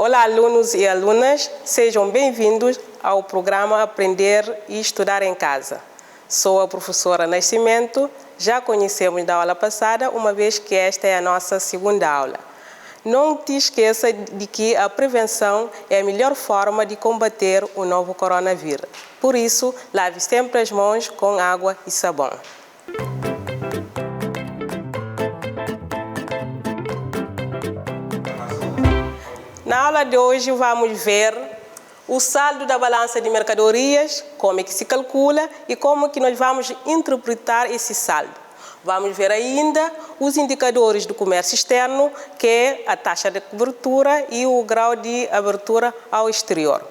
Olá, alunos e alunas, sejam bem-vindos ao programa Aprender e Estudar em Casa. Sou a professora Nascimento, já conhecemos da aula passada, uma vez que esta é a nossa segunda aula. Não te esqueça de que a prevenção é a melhor forma de combater o novo coronavírus. Por isso, lave sempre as mãos com água e sabão. Na aula de hoje vamos ver o saldo da balança de mercadorias, como é que se calcula e como que nós vamos interpretar esse saldo. Vamos ver ainda os indicadores do comércio externo, que é a taxa de cobertura e o grau de abertura ao exterior.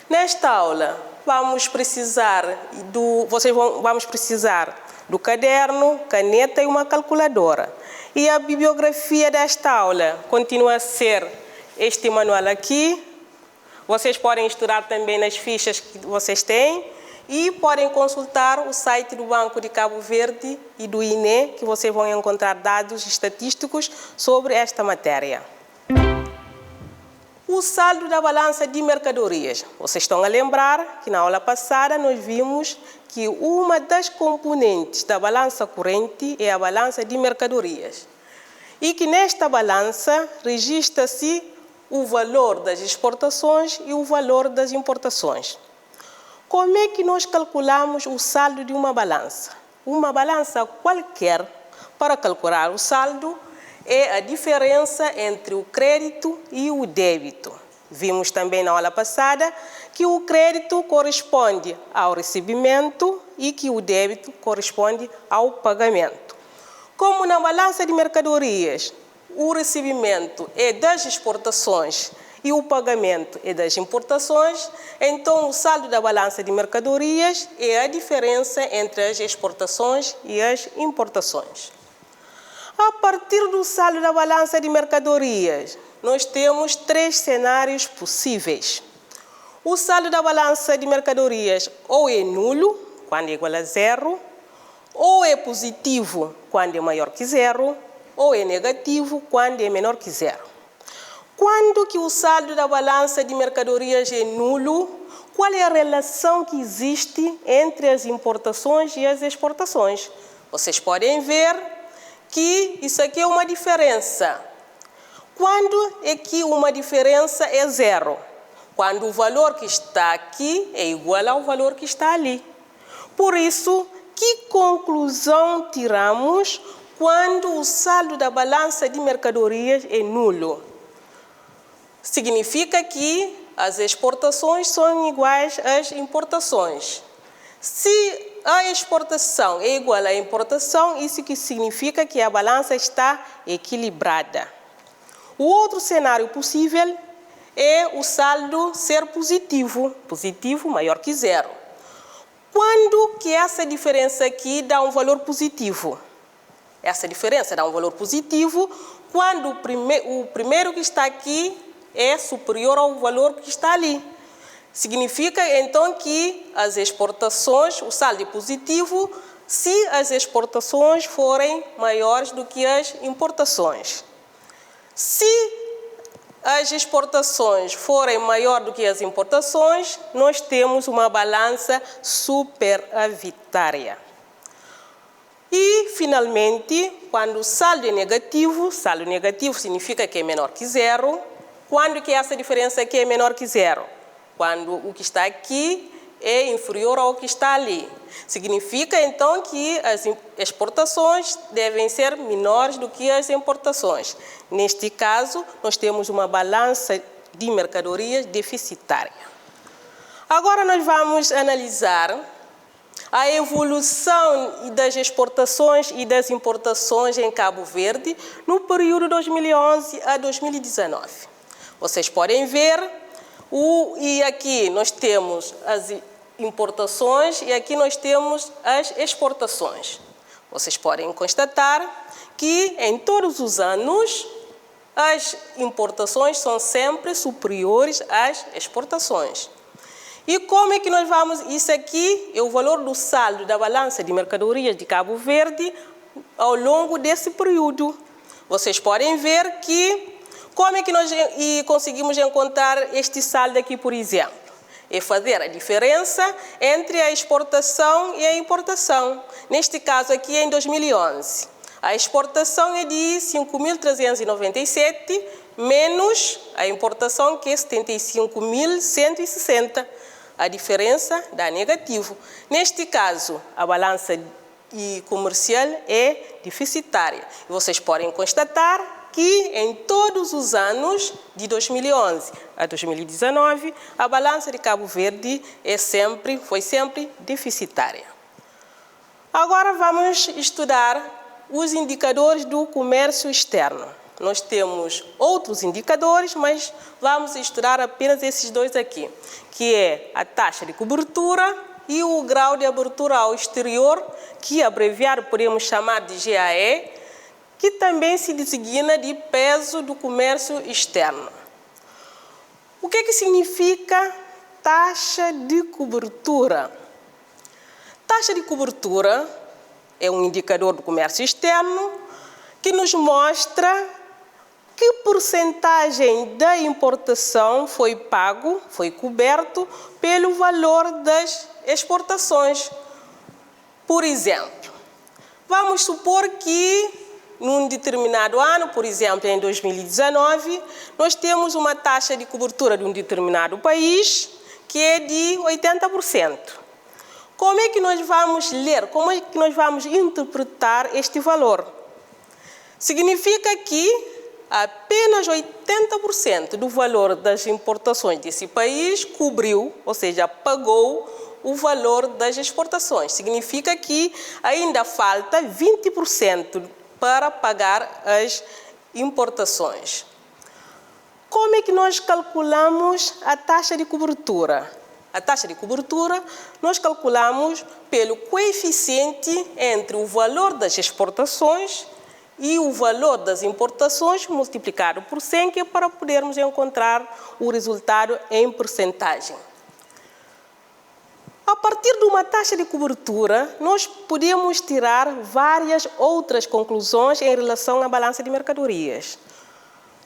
Nesta aula vamos precisar do caderno, caneta e uma calculadora. E a bibliografia desta aula continua a ser este manual aqui. Vocês podem estudar também nas fichas que vocês têm e podem consultar o site do Banco de Cabo Verde e do INE, que vocês vão encontrar dados estatísticos sobre esta matéria. O saldo da balança de mercadorias. Vocês estão a lembrar que na aula passada nós vimos que uma das componentes da balança corrente é a balança de mercadorias. E que nesta balança registra-se o valor das exportações e o valor das importações. Como é que nós calculamos o saldo de uma balança? Uma balança qualquer, para calcular o saldo, é a diferença entre o crédito e o débito. Vimos também na aula passada que o crédito corresponde ao recebimento e que o débito corresponde ao pagamento. Como na balança de mercadorias, o recebimento é das exportações e o pagamento é das importações, então o saldo da balança de mercadorias é a diferença entre as exportações e as importações. A partir do saldo da balança de mercadorias, nós temos três cenários possíveis. O saldo da balança de mercadorias ou é nulo, quando é igual a zero, ou é positivo, quando é maior que zero, ou é negativo, quando é menor que zero. Quando que o saldo da balança de mercadorias é nulo, qual é a relação que existe entre as importações e as exportações? Vocês podem ver que isso aqui é uma diferença. Quando é que uma diferença é zero? Quando o valor que está aqui é igual ao valor que está ali. Por isso, que conclusão tiramos quando o saldo da balança de mercadorias é nulo? Significa que as exportações são iguais às importações. Se a exportação é igual à importação, isso que significa que a balança está equilibrada. O outro cenário possível é o saldo ser positivo, positivo maior que zero. Quando que essa diferença aqui dá um valor positivo? Essa diferença dá um valor positivo quando o primeiro que está aqui é superior ao valor que está ali. Significa, então, que as exportações, o saldo é positivo se as exportações forem maiores do que as importações. Se as exportações forem maiores do que as importações, nós temos uma balança superavitária. E, finalmente, quando o saldo é negativo, saldo negativo significa que é menor que zero. Quando que essa diferença aqui é menor que zero? Quando o que está aqui é inferior ao que está ali. Significa, então, que as exportações devem ser menores do que as importações. Neste caso, nós temos uma balança de mercadorias deficitária. Agora nós vamos analisar a evolução das exportações e das importações em Cabo Verde no período 2011 a 2019. Vocês podem ver, e aqui nós temos as importações e aqui nós temos as exportações. Vocês podem constatar que em todos os anos as importações são sempre superiores às exportações. E como é que nós vamos? Isso aqui é o valor do saldo da balança de mercadorias de Cabo Verde ao longo desse período. Vocês podem ver que Como é que nós conseguimos encontrar este saldo aqui, por exemplo? É fazer a diferença entre a exportação e a importação. Neste caso aqui, em 2011, a exportação é de 5.397, menos a importação, que é 75.160. A diferença dá negativo. Neste caso, a balança comercial é deficitária. E vocês podem constatar que em todos os anos, de 2011 a 2019, a balança de Cabo Verde foi sempre deficitária. Agora vamos estudar os indicadores do comércio externo. Nós temos outros indicadores, mas vamos estudar apenas esses dois aqui, que é a taxa de cobertura e o grau de abertura ao exterior, que abreviado podemos chamar de GAE, que também se designa de peso do comércio externo. O que é que significa taxa de cobertura? Taxa de cobertura é um indicador do comércio externo que nos mostra que porcentagem da importação foi coberto pelo valor das exportações. Por exemplo, vamos supor que num determinado ano, por exemplo, em 2019, nós temos uma taxa de cobertura de um determinado país que é de 80%. Como é que nós vamos ler, como é que nós vamos interpretar este valor? Significa que apenas 80% do valor das importações desse país cobriu, ou seja, pagou o valor das exportações. Significa que ainda falta 20% para pagar as importações. Como é que nós calculamos a taxa de cobertura? A taxa de cobertura nós calculamos pelo coeficiente entre o valor das exportações e o valor das importações multiplicado por 100, que é para podermos encontrar o resultado em percentagem. A partir de uma taxa de cobertura, nós podemos tirar várias outras conclusões em relação à balança de mercadorias.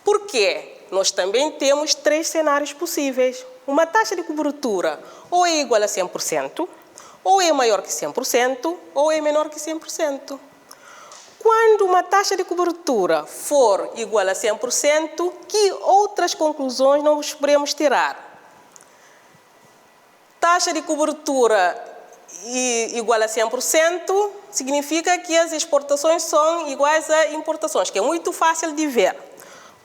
Por quê? Nós também temos 3 cenários possíveis. Uma taxa de cobertura ou é igual a 100%, ou é maior que 100%, ou é menor que 100%. Quando uma taxa de cobertura for igual a 100%, que outras conclusões nós podemos tirar? Taxa de cobertura igual a 100% significa que as exportações são iguais a importações, que é muito fácil de ver.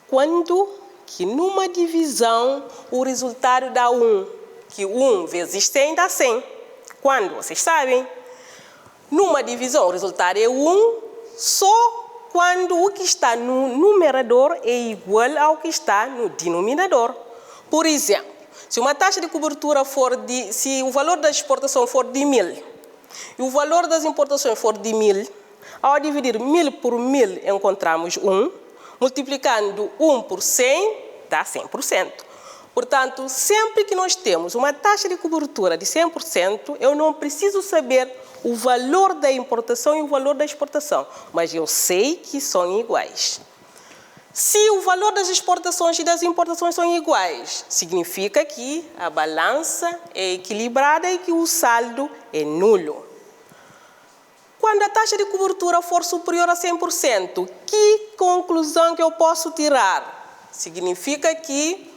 Quando que numa divisão o resultado dá 1, que 1 vezes 100 dá 100. Quando? Vocês sabem. Numa divisão o resultado é 1 só quando o que está no numerador é igual ao que está no denominador. Por exemplo, se uma taxa de cobertura se o valor da exportação for de 1.000 e o valor das importações for de 1.000, ao dividir 1.000 por 1.000 encontramos 1, multiplicando 1 por 100 dá 100%. Portanto, sempre que nós temos uma taxa de cobertura de 100%, eu não preciso saber o valor da importação e o valor da exportação, mas eu sei que são iguais. Se o valor das exportações e das importações são iguais, significa que a balança é equilibrada e que o saldo é nulo. Quando a taxa de cobertura for superior a 100%, que conclusão que eu posso tirar? Significa que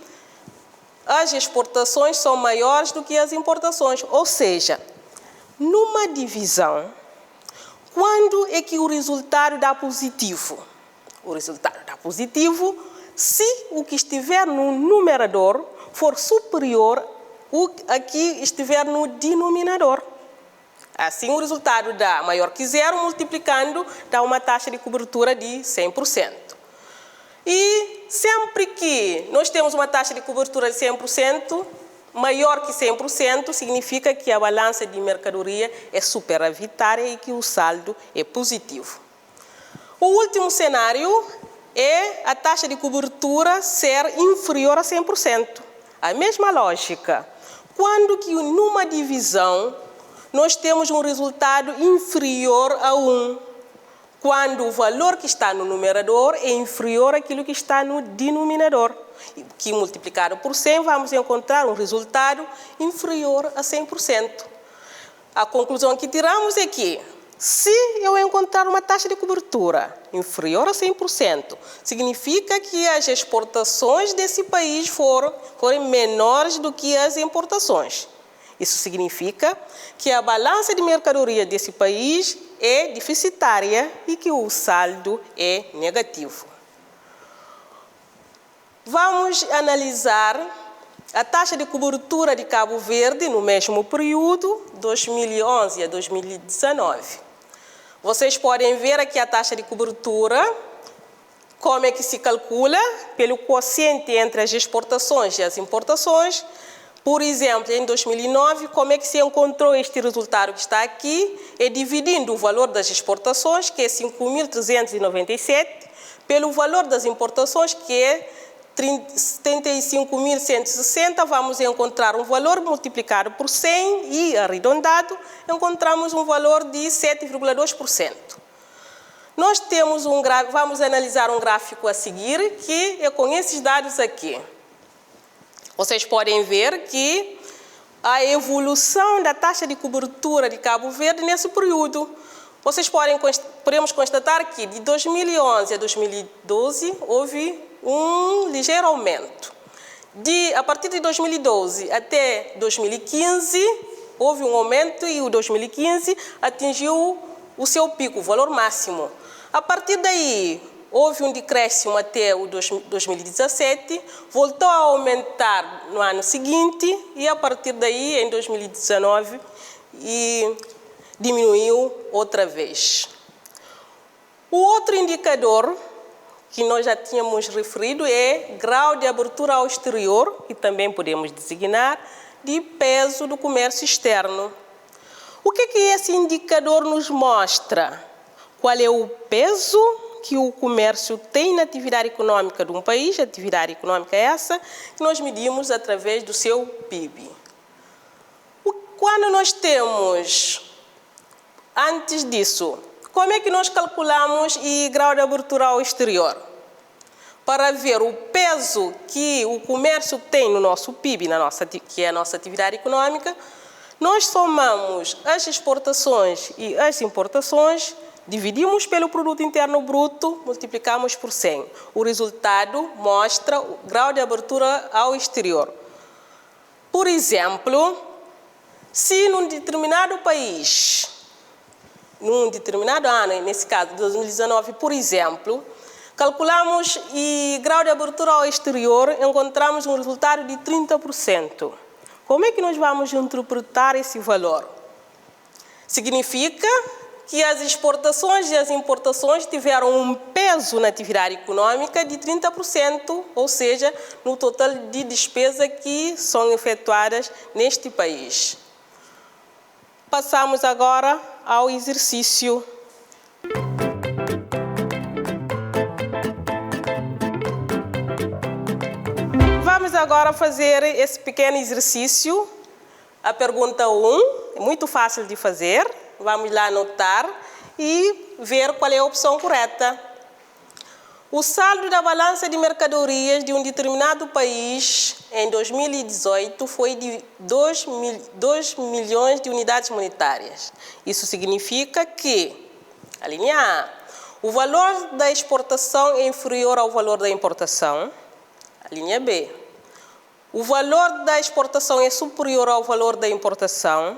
as exportações são maiores do que as importações, ou seja, numa divisão, quando é que o resultado dá positivo? O resultado dá positivo se o que estiver no numerador for superior ao que estiver no denominador. Assim, o resultado dá maior que 0, multiplicando, dá uma taxa de cobertura de 100%. E sempre que nós temos uma taxa de cobertura de 100%, maior que 100%, significa que a balança de mercadoria é superavitária e que o saldo é positivo. O último cenário é a taxa de cobertura ser inferior a 100%. A mesma lógica. Quando que numa divisão nós temos um resultado inferior a 1? quando o valor que está no numerador é inferior àquilo que está no denominador, que multiplicado por 100 vamos encontrar um resultado inferior a 100%. A conclusão que tiramos é que, se eu encontrar uma taxa de cobertura inferior a 100%, significa que as exportações desse país forem menores do que as importações. Isso significa que a balança de mercadoria desse país é deficitária e que o saldo é negativo. Vamos analisar a taxa de cobertura de Cabo Verde no mesmo período, 2011 a 2019. Vocês podem ver aqui a taxa de cobertura, como é que se calcula, pelo quociente entre as exportações e as importações. Por exemplo, em 2009, como é que se encontrou este resultado que está aqui? É dividindo o valor das exportações, que é 5.397, pelo valor das importações, que é 75.160, vamos encontrar um valor multiplicado por 100 e arredondado, encontramos um valor de 7,2%. Nós temos vamos analisar um gráfico a seguir, que é com esses dados aqui. Vocês podem ver que a evolução da taxa de cobertura de Cabo Verde nesse período. Podemos constatar que de 2011 a 2012 houve um ligeiro aumento. A partir de 2012 até 2015 houve um aumento e o 2015 atingiu o seu pico, o valor máximo. A partir daí houve um decréscimo até o 2017, voltou a aumentar no ano seguinte e a partir daí em 2019 diminuiu outra vez. O outro indicador que nós já tínhamos referido é grau de abertura ao exterior, que também podemos designar de peso do comércio externo. O que esse indicador nos mostra? Qual é o peso que o comércio tem na atividade econômica de um país? A atividade econômica é essa que nós medimos através do seu PIB. Quando nós temos, antes disso, como é que nós calculamos o grau de abertura ao exterior? Para ver o peso que o comércio tem no nosso PIB, que é a nossa atividade econômica, nós somamos as exportações e as importações, dividimos pelo produto interno bruto, multiplicamos por 100. O resultado mostra o grau de abertura ao exterior. Por exemplo, se num determinado país, num determinado ano, nesse caso 2019, por exemplo, calculamos o grau de abertura ao exterior, encontramos um resultado de 30%. Como é que nós vamos interpretar esse valor? Significa que as exportações e as importações tiveram um peso na atividade econômica de 30%, ou seja, no total de despesa que são efetuadas neste país. Passamos agora ao exercício. Vamos agora fazer esse pequeno exercício. A pergunta 1 é muito fácil de fazer. Vamos lá anotar e ver qual é a opção correta. O saldo da balança de mercadorias de um determinado país em 2018 foi de 2 milhões de unidades monetárias. Isso significa que, a linha A, o valor da exportação é inferior ao valor da importação. A linha B, o valor da exportação é superior ao valor da importação.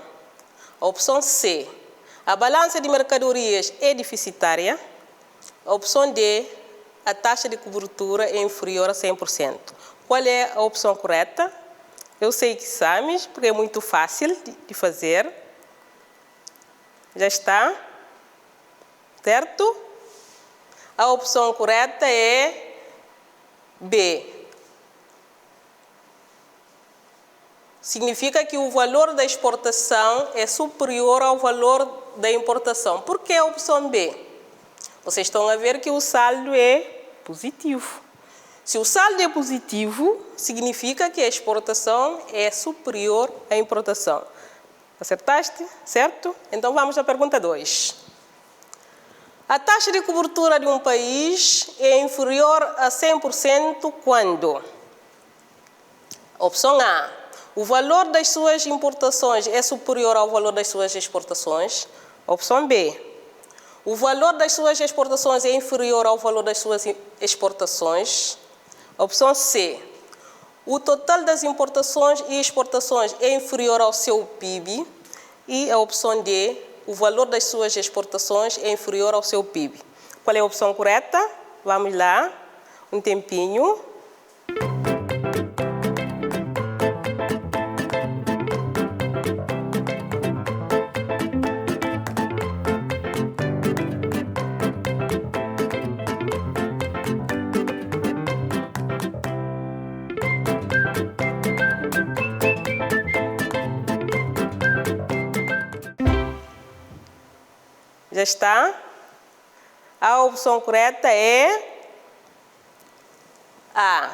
A opção C, a balança de mercadorias é deficitária. A opção D, a taxa de cobertura é inferior a 100%. Qual é a opção correta? Eu sei que sabes, porque é muito fácil de fazer. Já está? Certo? A opção correta é B. Significa que o valor da exportação é superior ao valor da importação. Por que a opção B? Vocês estão a ver que o saldo é positivo. Se o saldo é positivo, significa que a exportação é superior à importação. Acertaste? Certo? Então vamos à pergunta 2. A taxa de cobertura de um país é inferior a 100% quando? Opção A. O valor das suas importações é superior ao valor das suas exportações. Opção B. O valor das suas exportações é inferior ao valor das suas exportações. Opção C. O total das importações e exportações é inferior ao seu PIB. E a opção D. O valor das suas exportações é inferior ao seu PIB. Qual é a opção correta? Vamos lá. Um tempinho. Já está? A opção correta é A.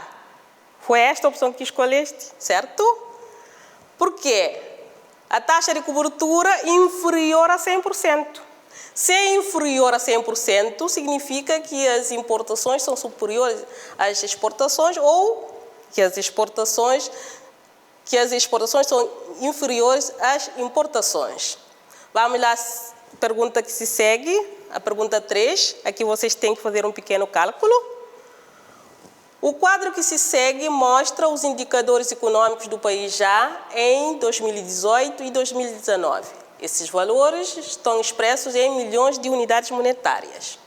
Foi esta a opção que escolheste, certo? Por quê? A taxa de cobertura inferior a 100%. Se é inferior a 100%, significa que as importações são superiores às exportações ou que as exportações são inferiores às importações. Vamos lá. Pergunta que se segue, a pergunta 3, aqui vocês têm que fazer um pequeno cálculo. O quadro que se segue mostra os indicadores econômicos do país já em 2018 e 2019. Esses valores estão expressos em milhões de unidades monetárias.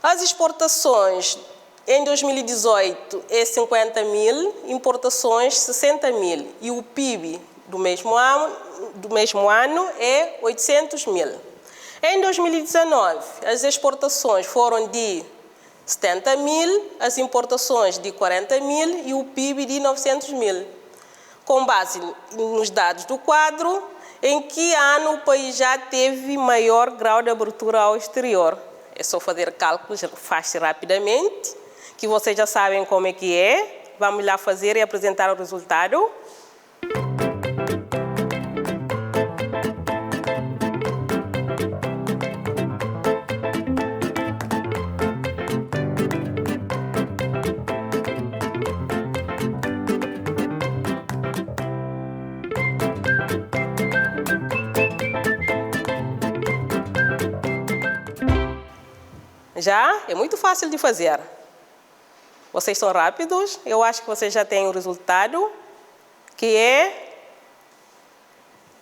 As exportações em 2018 é 50 mil, importações 60 mil e o PIB do mesmo ano é 800 mil. Em 2019, as exportações foram de 70 mil, as importações de 40 mil e o PIB de 900 mil. Com base nos dados do quadro, em que ano o país já teve maior grau de abertura ao exterior? É só fazer cálculos, faz rapidamente, que vocês já sabem como é que é. Vamos lá fazer e apresentar o resultado. Já? É muito fácil de fazer. Vocês são rápidos. Eu acho que vocês já têm o resultado, que é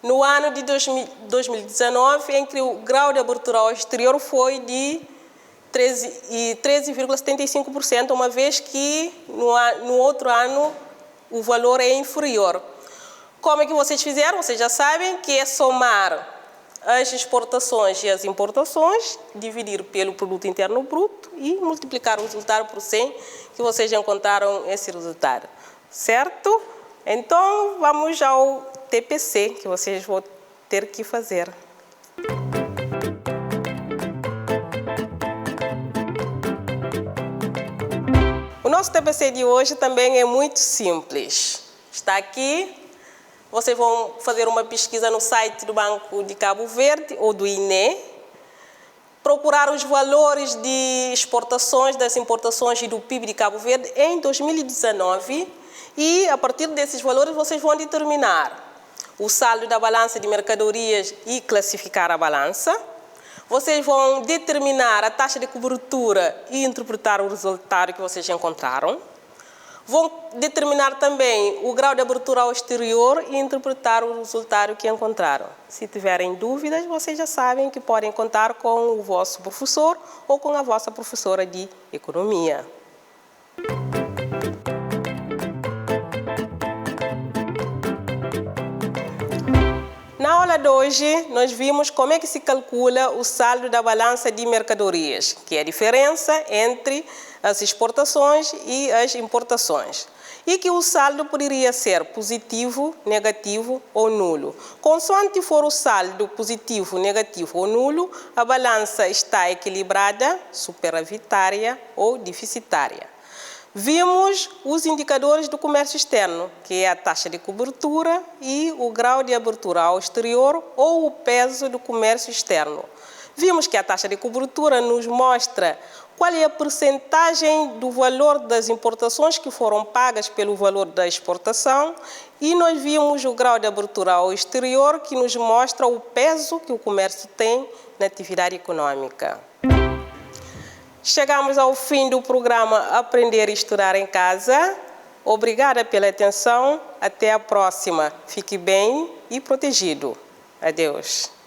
no ano de 2019, em que o grau de abertura ao exterior foi de 13,75%, uma vez que no outro ano o valor é inferior. Como é que vocês fizeram? Vocês já sabem que é somar as exportações e as importações, dividir pelo produto interno bruto e multiplicar o resultado por 100, que vocês já encontraram esse resultado, certo? Então, vamos ao TPC, que vocês vão ter que fazer. O nosso TPC de hoje também é muito simples. Está aqui. Vocês vão fazer uma pesquisa no site do Banco de Cabo Verde ou do INE, procurar os valores de exportações, das importações e do PIB de Cabo Verde em 2019 e, a partir desses valores, vocês vão determinar o saldo da balança de mercadorias e classificar a balança. Vocês vão determinar a taxa de cobertura e interpretar o resultado que vocês encontraram. Vão determinar também o grau de abertura ao exterior e interpretar o resultado que encontraram. Se tiverem dúvidas, vocês já sabem que podem contar com o vosso professor ou com a vossa professora de economia. Na aula de hoje, nós vimos como é que se calcula o saldo da balança de mercadorias, que é a diferença entre as exportações e as importações. E que o saldo poderia ser positivo, negativo ou nulo. Consoante for o saldo positivo, negativo ou nulo, a balança está equilibrada, superavitária ou deficitária. Vimos os indicadores do comércio externo, que é a taxa de cobertura e o grau de abertura ao exterior ou o peso do comércio externo. Vimos que a taxa de cobertura nos mostra qual é a percentagem do valor das importações que foram pagas pelo valor da exportação e nós vimos o grau de abertura ao exterior que nos mostra o peso que o comércio tem na atividade econômica. Chegamos ao fim do programa Aprender e Estudar em Casa. Obrigada pela atenção. Até a próxima. Fique bem e protegido. Adeus.